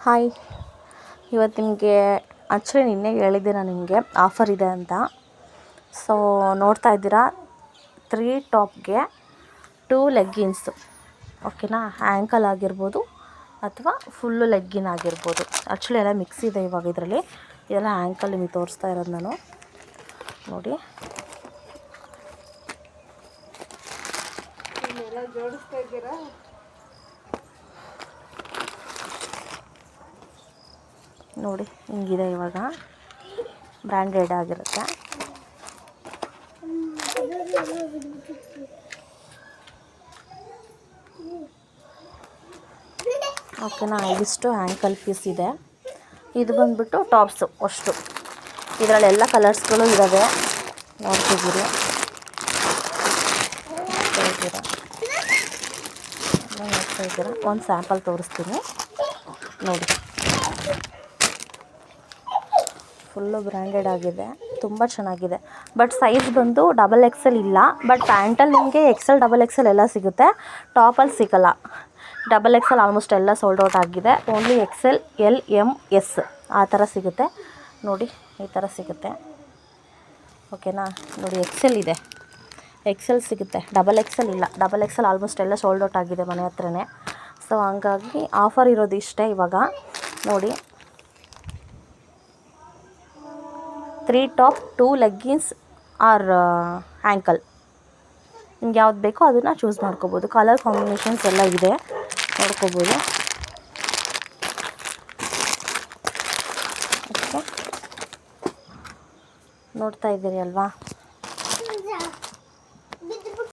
Hi, ಇವತ್ತು ನಿಮಗೆ actually ನಿನ್ನೆ ಹೇಳಿದ್ದೆ ನಾನು ನಿಮಗೆ ಆಫರ್ ಇದೆ ಅಂತ. ಸೊ ನೋಡ್ತಾ ಇದ್ದೀರಾ, 3 ಟಾಪ್ಗೆ 2 ಲೆಗ್ಗಿನ್ಸು, ಓಕೆನಾ. ಆ್ಯಂಕಲ್ ಆಗಿರ್ಬೋದು ಅಥವಾ ಫುಲ್ಲು ಲೆಗ್ಗಿನ್ ಆಗಿರ್ಬೋದು. ಆ್ಯಕ್ಚುಲಿ ಎಲ್ಲ ಮಿಕ್ಸ್ ಇದೆ ಇವಾಗ ಇದರಲ್ಲಿ. ಇದೆಲ್ಲ ಆ್ಯಂಕಲ್ ನಿಮಗೆ ತೋರಿಸ್ತಾ ಇರೋದು ನಾನು. ನೋಡಿ, ಜೋಡಿಸ್ತಾ ಇದ್ದೀರಾ? ನೋಡಿ ಹಿಂಗಿದೆ. ಇವಾಗ ಬ್ರ್ಯಾಂಡೆಡ್ ಆಗಿರುತ್ತೆ. ಓಕೆನಾ. ಇದಿಷ್ಟು ಆ್ಯಂಕಲ್ ಪೀಸ್ ಇದೆ. ಇದು ಬಂದುಬಿಟ್ಟು ಟಾಪ್ಸು ಅಷ್ಟು. ಇದರಲ್ಲೆಲ್ಲ ಕಲರ್ಸ್ಗಳು ಇದ್ದಾವೆ, ನೋಡ್ತಿದ್ದೀರಿ. ನೋಡ್ತಾ ಇದ್ದೀರಾ, ಒಂದು ಸ್ಯಾಂಪಲ್ ತೋರಿಸ್ತೀನಿ ನೋಡಿ. ಫುಲ್ಲು ಬ್ರ್ಯಾಂಡೆಡ್ ಆಗಿದೆ, ತುಂಬ ಚೆನ್ನಾಗಿದೆ. ಬಟ್ ಸೈಜ್ ಬಂದು XXL ಇಲ್ಲ. ಬಟ್ ಪ್ಯಾಂಟಲ್ಲಿ ನಿಮಗೆ XL XXL ಎಲ್ಲ ಸಿಗುತ್ತೆ, ಟಾಪಲ್ಲಿ ಸಿಗೋಲ್ಲ. XXL ಆಲ್ಮೋಸ್ಟ್ ಎಲ್ಲ ಸೋಲ್ಡ್ ಔಟ್ ಆಗಿದೆ. Only XL, L, M, S ಆ ಥರ ಸಿಗುತ್ತೆ. ನೋಡಿ, ಈ ಥರ ಸಿಗುತ್ತೆ, ಓಕೆನಾ. ನೋಡಿ, XL ಇದೆ, XL ಸಿಗುತ್ತೆ, XXL ಇಲ್ಲ. XXL ಆಲ್ಮೋಸ್ಟ್ ಎಲ್ಲ ಸೋಲ್ಡ್ ಔಟ್ ಆಗಿದೆ ಮನೆ ಹತ್ರನೇ. ಸೊ ಹಂಗಾಗಿ ಆಫರ್ ಇರೋದು ಇಷ್ಟೇ ಇವಾಗ. ನೋಡಿ, 3 ಟಾಪ್ 2 ಲೆಗ್ಗಿನ್ಸ್ ಆರ್ ಆ್ಯಂಕಲ್. ನಿಮ್ಗೆ ಯಾವ್ದು ಬೇಕೋ ಅದನ್ನು ಚೂಸ್ ಮಾಡ್ಕೋಬೋದು. ಕಲರ್ ಕಾಂಬಿನೇಷನ್ಸ್ ಎಲ್ಲ ಇದೆ, ನೋಡ್ಕೋಬೋದು. ಓಕೆ, ನೋಡ್ತಾ ಇದ್ದೀರಿ ಅಲ್ವಾ.